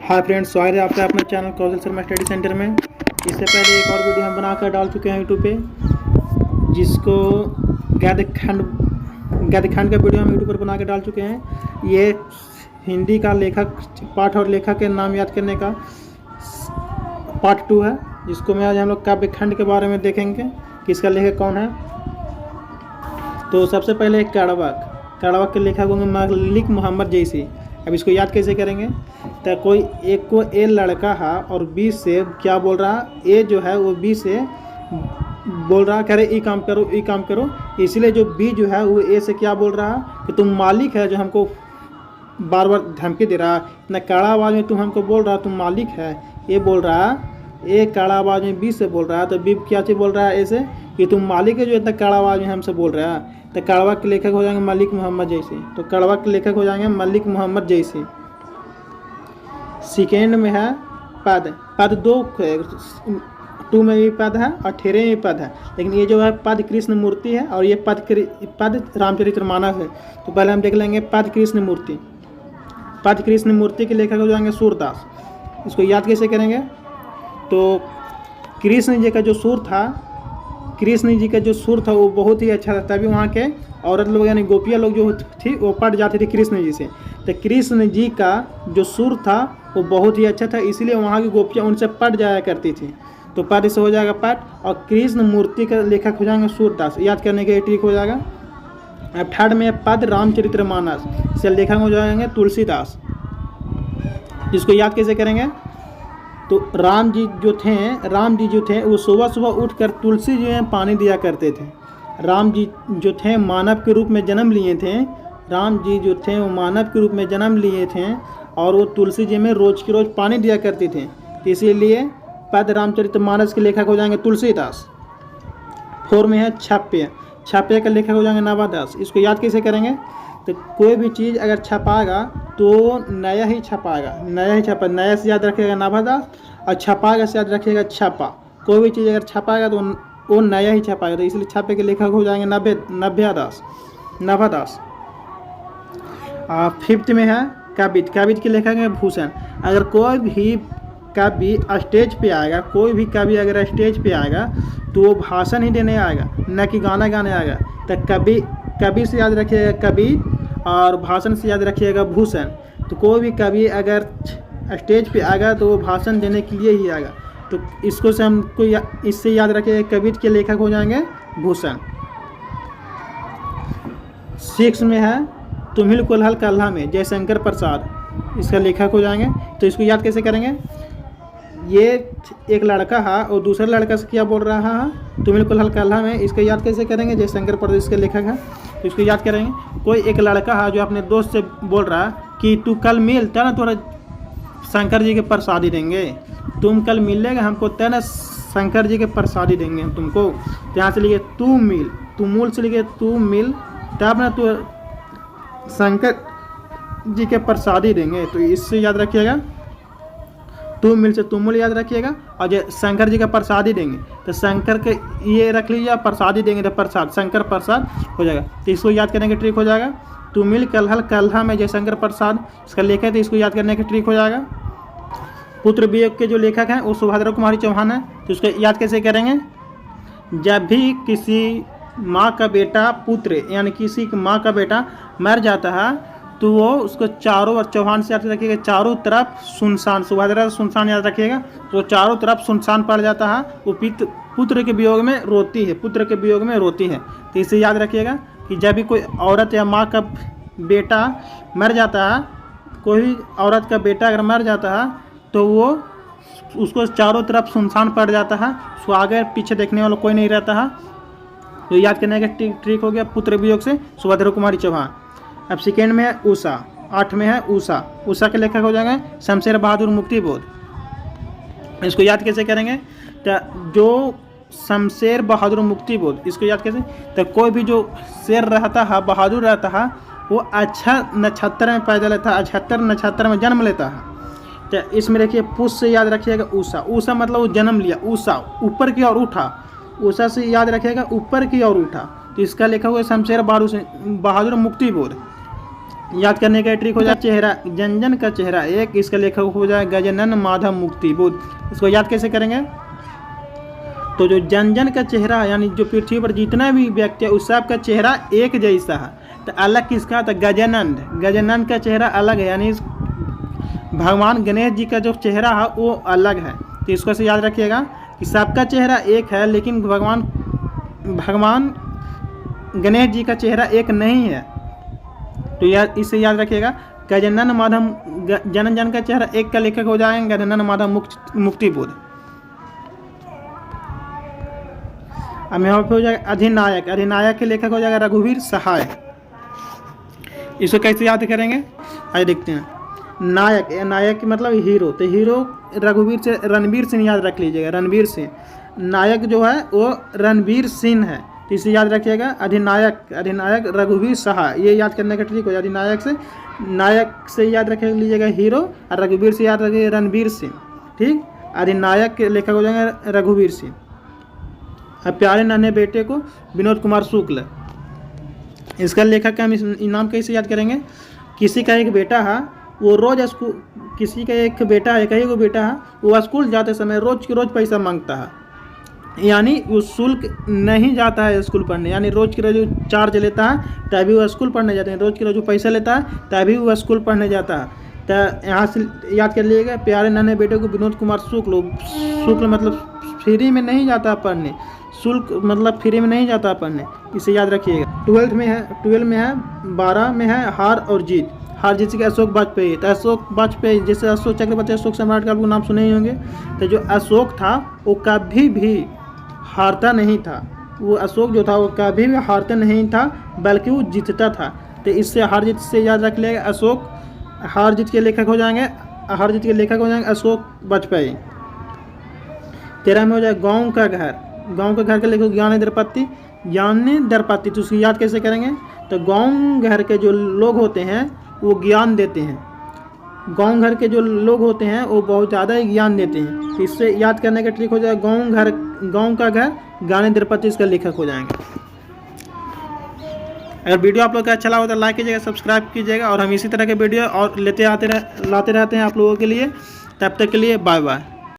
Hi friends, स्वागत है आपका अपने चैनल कौशल शर्मा स्टडी सेंटर में। इससे पहले एक और वीडियो हम बनाकर डाल चुके हैं यूट्यूब पे, जिसको गद्यखंड का वीडियो हम यूट्यूब पर बना के डाल चुके हैं। ये हिंदी का लेखक, पाठ और लेखक के नाम याद करने का पार्ट 2 है, जिसको में आज हम लोग काव्यखंड के बारे में देखेंगे कि इसका लेखक कौन है। तो सबसे पहले काड़वाक के लेखक होंगे मलिक मोहम्मद जैसी। अब इसको याद कैसे करेंगे? तो कोई एक को ए लड़का है और बी से क्या बोल रहा, ए जो है वो बी से बोल रहा कह रहे ये काम करो, इसलिए जो बी जो है वो ए से क्या बोल रहा कि तुम मालिक है जो हमको बार बार धमकी दे रहा, इतना कड़ा आवाज़ में तुम हमको बोल रहा तुम मालिक है। ये बोल रहा, ए कड़ा आवाज़ में बी से बोल रहा है, तो बी क्या चीज़ बोल रहा है ऐसे कि तुम मालिक है जो इतना कड़ा आवाज़ में हमसे बोल रहा है। तो काड़वा के लेखक हो जाएंगे मलिक मोहम्मद जैसी। तो काड़वा के लेखक हो जाएंगे मलिक मोहम्मद जैसी। सेकेंड में है पद 2 में भी पद है और ठेरे में भी पद है, लेकिन ये जो है पद कृष्ण मूर्ति है और ये पद रामचरितमानस है। तो पहले हम देख लेंगे पद कृष्ण मूर्ति के लेखक हो जाएंगे सूरदास। इसको याद कैसे करेंगे? तो कृष्ण जी का जो सुर था वो बहुत ही अच्छा था, तभी वहाँ के औरत लोग यानी गोपियाँ लोग जो थी वो पट जाती थी कृष्ण जी से। तो कृष्ण जी का जो सुर था वो बहुत ही अच्छा था, इसीलिए वहाँ की गोपियाँ उनसे पट जाया करती थी। तो पद से हो जाएगा पट, और कृष्ण मूर्ति का लेखक हो जाएंगे सूरदास। याद करने के ठीक हो जाएगा। अब थर्ड में पद रामचरितमानस से लेखक हो जाएंगे तुलसीदास। इसको याद कैसे करेंगे? तो राम जी जो थे वो सुबह उठकर तुलसी जी में पानी दिया करते थे। राम जी जो थे मानव के रूप में जन्म लिए थे और वो तुलसी जी में रोज की रोज पानी दिया करते थे, तो इसीलिए पद रामचरितमानस के लेखक हो जाएंगे तुलसीदास। 4 में है छाप्य का लेखक हो जाएंगे नवादास। इसको याद कैसे करेंगे? तो कोई भी चीज़ अगर छपाएगा तो नया ही छपाएगा, नया से याद रखिएगा नवादास, और छपाएगा से याद रखिएगा छापा। कोई भी चीज़ अगर छपाएगा तो वो नया ही छपाएगा, तो इसलिए छापे के लेखक हो जाएंगे नवादास। 5th में है काव्य के लेखक है भूषण। अगर कोई भी कवि स्टेज पे आएगा तो वो भाषण ही देने आएगा, न कि गाना गाने आएगा। तो कवि से याद रखिएगा कवि और भाषण से याद रखिएगा भूषण। तो कोई भी कवि अगर स्टेज पे आएगा तो वो भाषण देने के लिए ही आएगा, तो इसको से हमको इससे याद रखिएगा कवि के लेखक हो जाएंगे भूषण। 6 में है तुम्हिल कोल्हल कल्हा में जयशंकर प्रसाद। इसका लेखक हो जाएंगे। तो इसको याद कैसे करेंगे? ये एक लड़का है और दूसरे लड़का से क्या बोल रहा है, तुम्हिल कोल्हल कल्हा में। इसको याद कैसे करेंगे? जयशंकर प्रसाद इसके लेखक है, तो इसको याद करेंगे। कोई एक लड़का है जो अपने दोस्त से बोल रहा है कि तू कल मिल तो ना थोड़ा शंकर जी के प्रसादी देंगे, तुम कल मिलेगा हमको तो ना शंकर जी के प्रसादी देंगे हम तुमको। तो यहाँ से लिखे तू मिल, तू मूल से लिखे तू मिल, तब ना तो शंकर जी के प्रसादी देंगे। तो इससे याद रखिएगा तू मिल से तुमुल याद रखिएगा, और जो शंकर जी का प्रसादी देंगे तो शंकर के ये रख लीजिए, प्रसादी देंगे तो प्रसाद शंकर प्रसाद हो जाएगा। तो इसको याद करने का ट्रिक हो जाएगा तू मिल कल्हा में जयशंकर प्रसाद। इसका लेखक है, तो इसको याद करने का ट्रिक हो जाएगा। पुत्र वियोग के जो लेखक हैं वो सुभद्रा कुमारी चौहान है। तो इसको याद कैसे करेंगे? जब भी किसी माँ का बेटा पुत्र यानी किसी की माँ का बेटा मर जाता है तो वो उसको चारों और चौहान से याद रखिएगा चारों तरफ सुनसान, सुभद्रा सुनसान याद रखिएगा। तो चारों तरफ सुनसान पड़ जाता है, वो पुत्र के वियोग में रोती है। तो इसे याद रखिएगा कि जब भी कोई औरत या माँ का बेटा मर जाता है, कोई भी औरत का बेटा अगर मर जाता है तो वो उसको चारों तरफ सुनसान पड़ जाता है, उसको आगे पीछे देखने वाला कोई नहीं रहता है। तो याद करने का ट्रिक हो गया पुत्र वियोग से सुभद्रा कुमारी चौहान। अब सेकेंड में है उषा। 8 में है उषा के लेखक हो जाएंगे शमशेर बहादुर मुक्तिबोध। इसको याद कैसे करेंगे? तो जो शमशेर बहादुर मुक्तिबोध, इसको याद कैसे? तो कोई भी जो शेर रहता है, बहादुर रहता है, वो अच्छा नक्षत्र में पैदा लेता है, 78 नक्षत्र में जन्म लेता है। तो इसमें देखिए पुष से याद रखिएगा उषा मतलब वो जन्म लिया, उषा ऊपर की ओर उठा, उषा से याद रखिएगा ऊपर की ओर उठा। तो इसका लेखा हुआ शमशेर बहादुर मुक्तिबोध। याद करने का ट्रिक हो जाए चेहरा, जन जन का चेहरा एक, इसका लेखक हो जाए गजानन माधव मुक्ति बोध। इसको याद कैसे करेंगे? तो जो जन जन का चेहरा यानी जो पृथ्वी पर जितना भी व्यक्ति है उस सबका चेहरा एक जैसा है, तो अलग किसका? तो गजानन, गजानन का चेहरा अलग है, यानी भगवान गणेश जी का जो चेहरा है वो अलग है। तो इसको से याद रखिएगा कि सबका चेहरा एक है, लेकिन भगवान गणेश जी का चेहरा एक नहीं है। तो यार इससे याद रखिएगा गजानन माधव, जन जन का चेहरा एक का लेखक हो जाएंगे गजानन माधव मुक्ति बोध। अब यहाँ पे हो जाएगा अधिनायक, अधिनायक के लेखक हो जाएगा रघुवीर सहाय। इसको कैसे याद करेंगे आइए देखते हैं। नायक, नायक की मतलब हीरो, तो हीरो रघुवीर से रणवीर सिंह याद रख लीजिएगा, रणवीर सिंह। नायक जो है वो रणवीर सिंह है, तो इसे याद रखिएगा अधिनायक, अधिनायक रघुवीर सहाय। ये याद करने का ट्रिक हो जाए, अधिनायक से, नायक से याद रख लीजिएगा हीरो, और रघुवीर से याद रखिएगा रणवीर सिंह। ठीक, अधिनायक के लेखक हो जाएंगे रघुवीर सिंह। अब प्यारे नन्हे बेटे को विनोद कुमार शुक्ल, इसका लेखक का हम इस नाम कैसे याद करेंगे? किसी का एक बेटा है, वो रोज स्कूल, किसी का एक बेटा है, कहीं को बेटा है, वो स्कूल जाते समय रोज के रोज पैसा मांगता है, यानी वो शुल्क नहीं जाता है स्कूल पढ़ने, यानी रोज के रोज चार्ज लेता है तभी वो स्कूल पढ़ने जाते हैं, रोज के रोज वो पैसा लेता है तभी वो स्कूल पढ़ने जाता है। तो यहाँ से याद कर लीजिएगा प्यारे नन्हे बेटे को विनोद कुमार शुक्ल, शुक्ल मतलब फ्री में नहीं जाता पढ़ने, शुल्क मतलब फ्री में नहीं जाता पढ़ने, इसे याद रखिएगा। 12 में है 12 में है हार और जीत, हार जीत के अशोक वाजपेयी। तो अशोक वाजपेयी जैसे अशोक चक्रवर्ती, अशोक सम्राट का आपको नाम सुने ही होंगे। तो जो अशोक था वो कभी भी हारता नहीं था, वो अशोक जो था वो कभी भी हारता नहीं था, बल्कि वो जीतता था। तो इससे हार जीत से याद रख लेगा अशोक, हार जीत के लेखक हो जाएंगे, हार जीत के लेखक हो जाएंगे अशोक वाजपेयी। 13 में हो जाए गाँव का घर, गाँव के घर के लेखक ज्ञानी द्रपति, ज्ञानी द्रपति। तो उसकी याद कैसे करेंगे? तो गाँव घर के जो लोग होते हैं वो ज्ञान देते हैं, गाँव घर के जो लोग होते हैं वो बहुत ज़्यादा ही ज्ञान देते हैं। तो इससे याद करने का ट्रिक हो जाए गाँव का घर ज्ञानी द्रपति, इसका लेखक हो जाएंगे। अगर वीडियो आप लोग का अच्छा लगा तो लाइक कीजिएगा, सब्सक्राइब कीजिएगा, और हम इसी तरह के वीडियो और लाते रहते हैं आप लोगों के लिए। तब तक के लिए बाय बाय।